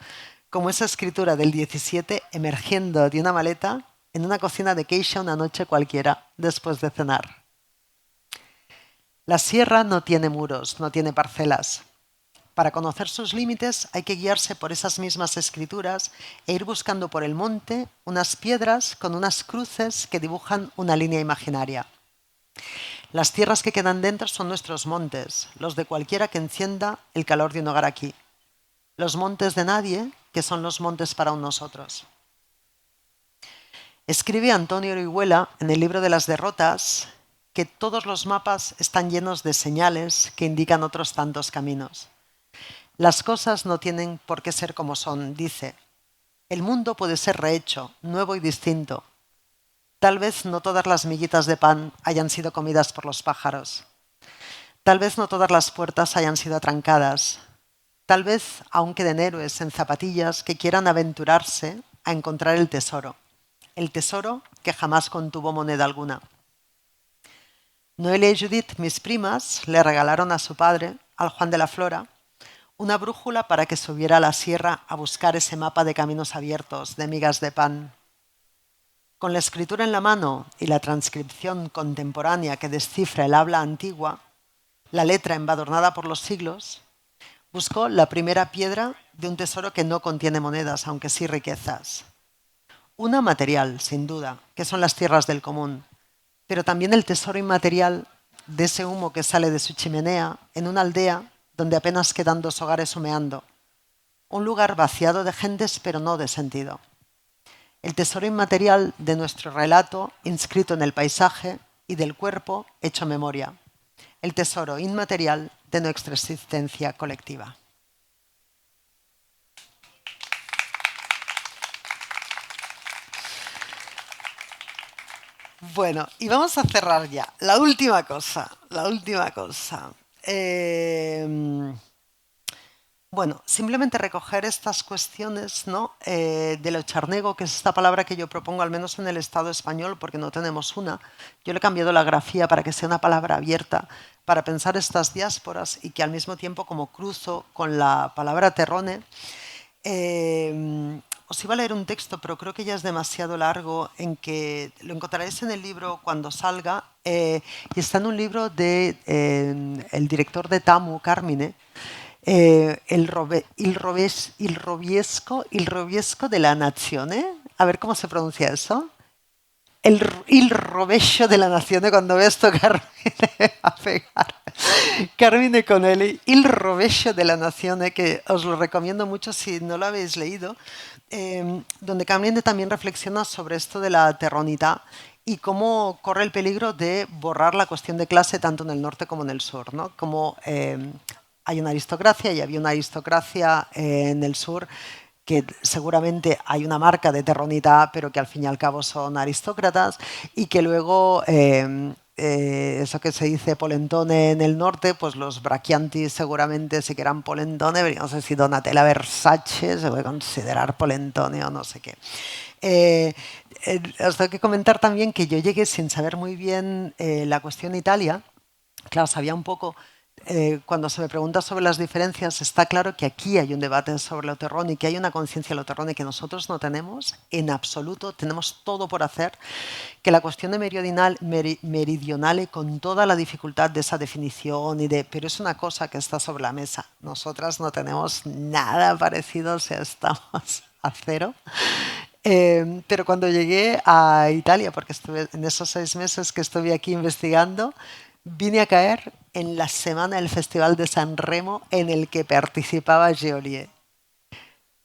como esa escritura del 17 emergiendo de una maleta en una cocina de Queixa una noche cualquiera, después de cenar. La sierra no tiene muros, no tiene parcelas. Para conocer sus límites hay que guiarse por esas mismas escrituras e ir buscando por el monte unas piedras con unas cruces que dibujan una línea imaginaria. Las tierras que quedan dentro son nuestros montes, los de cualquiera que encienda el calor de un hogar aquí. Los montes de nadie, que son los montes para nosotros. Escribe Antonio Orihuela en el libro de las derrotas que todos los mapas están llenos de señales que indican otros tantos caminos. Las cosas no tienen por qué ser como son, dice. El mundo puede ser rehecho, nuevo y distinto. Tal vez no todas las miguitas de pan hayan sido comidas por los pájaros. Tal vez no todas las puertas hayan sido atrancadas. Tal vez aún queden héroes en zapatillas que quieran aventurarse a encontrar el tesoro que jamás contuvo moneda alguna. Noelia y Judith, mis primas, le regalaron a su padre, al Juan de la Flora, una brújula para que subiera a la sierra a buscar ese mapa de caminos abiertos, de migas de pan. Con la escritura en la mano y la transcripción contemporánea que descifra el habla antigua, la letra embadurnada por los siglos, buscó la primera piedra de un tesoro que no contiene monedas, aunque sí riquezas. Una material, sin duda, que son las tierras del común, pero también el tesoro inmaterial de ese humo que sale de su chimenea en una aldea donde apenas quedan 2 hogares humeando. Un lugar vaciado de gentes, pero no de sentido. El tesoro inmaterial de nuestro relato inscrito en el paisaje y del cuerpo hecho memoria. El tesoro inmaterial de nuestra existencia colectiva. Bueno, y vamos a cerrar ya. La última cosa. Bueno, simplemente recoger estas cuestiones, ¿no? De lo charnego, que es esta palabra que yo propongo, al menos en el Estado español, porque no tenemos una. Yo le he cambiado la grafía para que sea una palabra abierta, para pensar estas diásporas y que al mismo tiempo, como cruzo con la palabra terrone, os iba a leer un texto, pero creo que ya es demasiado largo, en que lo encontraréis en el libro cuando salga, y está en un libro de el director de Tamu, Carmine, il Roviesco de la Nazione. A ver cómo se pronuncia eso. Il rovescio de la Nazione, cuando ves esto, Carmine, a pegar. Carmine Connelly, Il rovescio de la Nazione, que os lo recomiendo mucho si no lo habéis leído, donde Carmine también reflexiona sobre esto de la terronità y cómo corre el peligro de borrar la cuestión de clase tanto en el norte como en el sur, ¿no? Como hay una aristocracia y había una aristocracia en el sur que seguramente hay una marca de terronità, pero que al fin y al cabo son aristócratas, y que luego eso que se dice polentone en el norte, pues los Braccianti seguramente sí que eran polentone, pero no sé si Donatella Versace se puede considerar polentone o no sé qué. Os tengo que comentar también que yo llegué sin saber muy bien la cuestión Italia. Claro, sabía un poco. Cuando se me pregunta sobre las diferencias, está claro que aquí hay un debate sobre lo terrón y que hay una conciencia de lo terrón que nosotros no tenemos en absoluto, tenemos todo por hacer, que la cuestión de meridionale con toda la dificultad de esa definición, pero es una cosa que está sobre la mesa. Nosotras no tenemos nada parecido, o sea, estamos a cero. Pero cuando llegué a Italia, porque estuve en esos 6 meses que estuve aquí investigando, vine a caer en la semana del Festival de San Remo en el que participaba Geolier.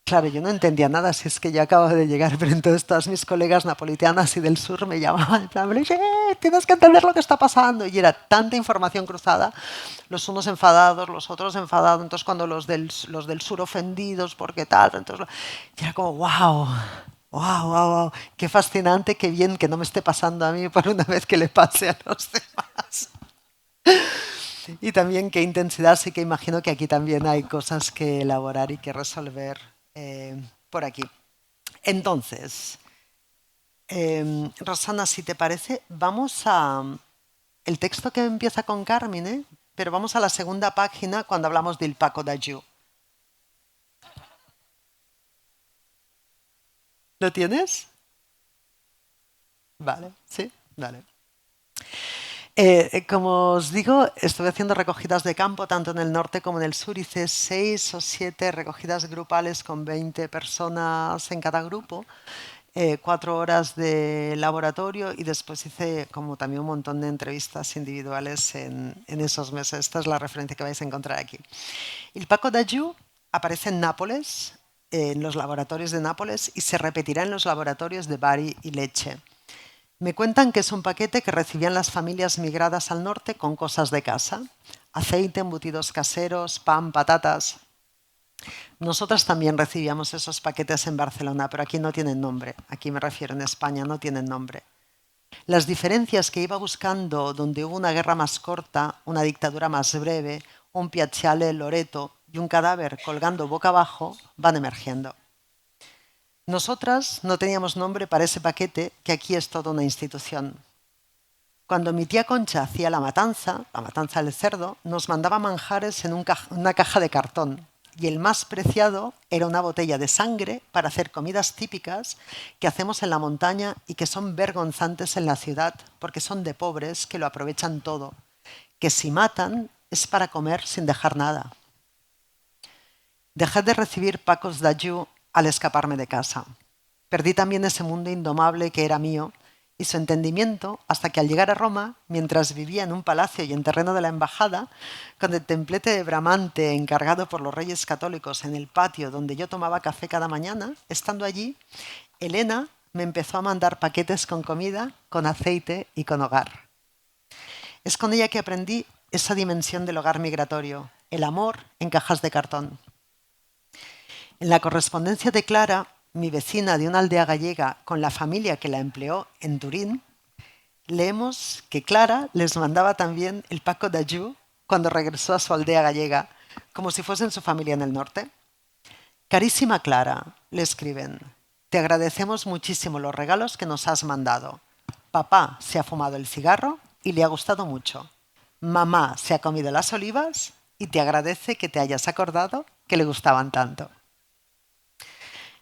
Claro, yo no entendía nada, si es que yo acababa de llegar, pero entonces todas mis colegas napolitanas y del sur me llamaban, en plan, tienes que entender lo que está pasando. Y era tanta información cruzada, los unos enfadados, los otros enfadados, entonces cuando los del sur ofendidos, porque tal, entonces, y era como, wow. Wow, wow, wow, qué fascinante, qué bien que no me esté pasando a mí por una vez que le pase a los demás. Y también qué intensidad, sí que imagino que aquí también hay cosas que elaborar y que resolver por aquí. Entonces, Rosana, si te parece, vamos a el texto que empieza con Carmine, pero vamos a la segunda página cuando hablamos del Paco da Giù. ¿Lo tienes? Vale, sí, vale. Como os digo, estuve haciendo recogidas de campo tanto en el norte como en el sur. Hice 6 o 7 recogidas grupales con 20 personas en cada grupo. 4 horas de laboratorio y después hice como también un montón de entrevistas individuales en esos meses. Esta es la referencia que vais a encontrar aquí. El Paco d'Ajú aparece en Nápoles, en los laboratorios de Nápoles, y se repetirá en los laboratorios de Bari y Lecce. Me cuentan que es un paquete que recibían las familias migradas al norte con cosas de casa: aceite, embutidos caseros, pan, patatas. Nosotras también recibíamos esos paquetes en Barcelona, pero aquí no tienen nombre. Aquí me refiero en España, no tienen nombre. Las diferencias que iba buscando donde hubo una guerra más corta, una dictadura más breve, un piazzale Loreto y un cadáver colgando boca abajo van emergiendo. Nosotras no teníamos nombre para ese paquete, que aquí es toda una institución. Cuando mi tía Concha hacía la matanza del cerdo, nos mandaba manjares en una caja de cartón, y el más preciado era una botella de sangre para hacer comidas típicas que hacemos en la montaña y que son vergonzantes en la ciudad porque son de pobres que lo aprovechan todo, que si matan es para comer sin dejar nada. Dejé de recibir pacos d'Ajú al escaparme de casa. Perdí también ese mundo indomable que era mío y su entendimiento hasta que al llegar a Roma, mientras vivía en un palacio y en terreno de la embajada, con el templete de Bramante encargado por los reyes católicos en el patio donde yo tomaba café cada mañana, estando allí, Elena me empezó a mandar paquetes con comida, con aceite y con hogar. Es con ella que aprendí esa dimensión del hogar migratorio, el amor en cajas de cartón. En la correspondencia de Clara, mi vecina de una aldea gallega, con la familia que la empleó en Turín, leemos que Clara les mandaba también el Paco d'Ajú cuando regresó a su aldea gallega, como si fuesen su familia en el norte. Carísima Clara, le escriben, te agradecemos muchísimo los regalos que nos has mandado. Papá se ha fumado el cigarro y le ha gustado mucho. Mamá se ha comido las olivas y te agradece que te hayas acordado que le gustaban tanto.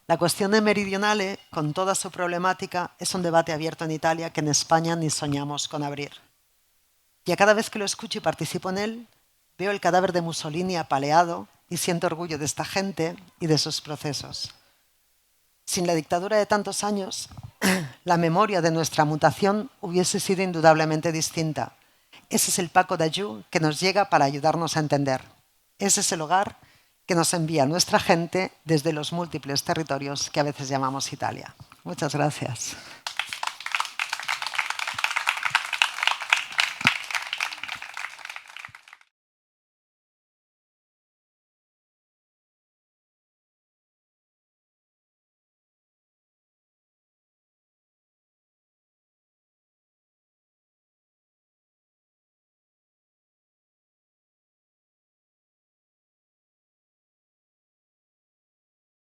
La cuestión de Meridionale, con toda su problemática, es un debate abierto en Italia que en España ni soñamos con abrir. Y a cada vez que lo escucho y participo en él, veo el cadáver de Mussolini apaleado y siento orgullo de esta gente y de sus procesos. Sin la dictadura de tantos años, la memoria de nuestra mutación hubiese sido indudablemente distinta. Ese es el Paco d'Ajú que nos llega para ayudarnos a entender. Ese es el hogar que nos envía nuestra gente desde los múltiples territorios que a veces llamamos Italia. Muchas gracias.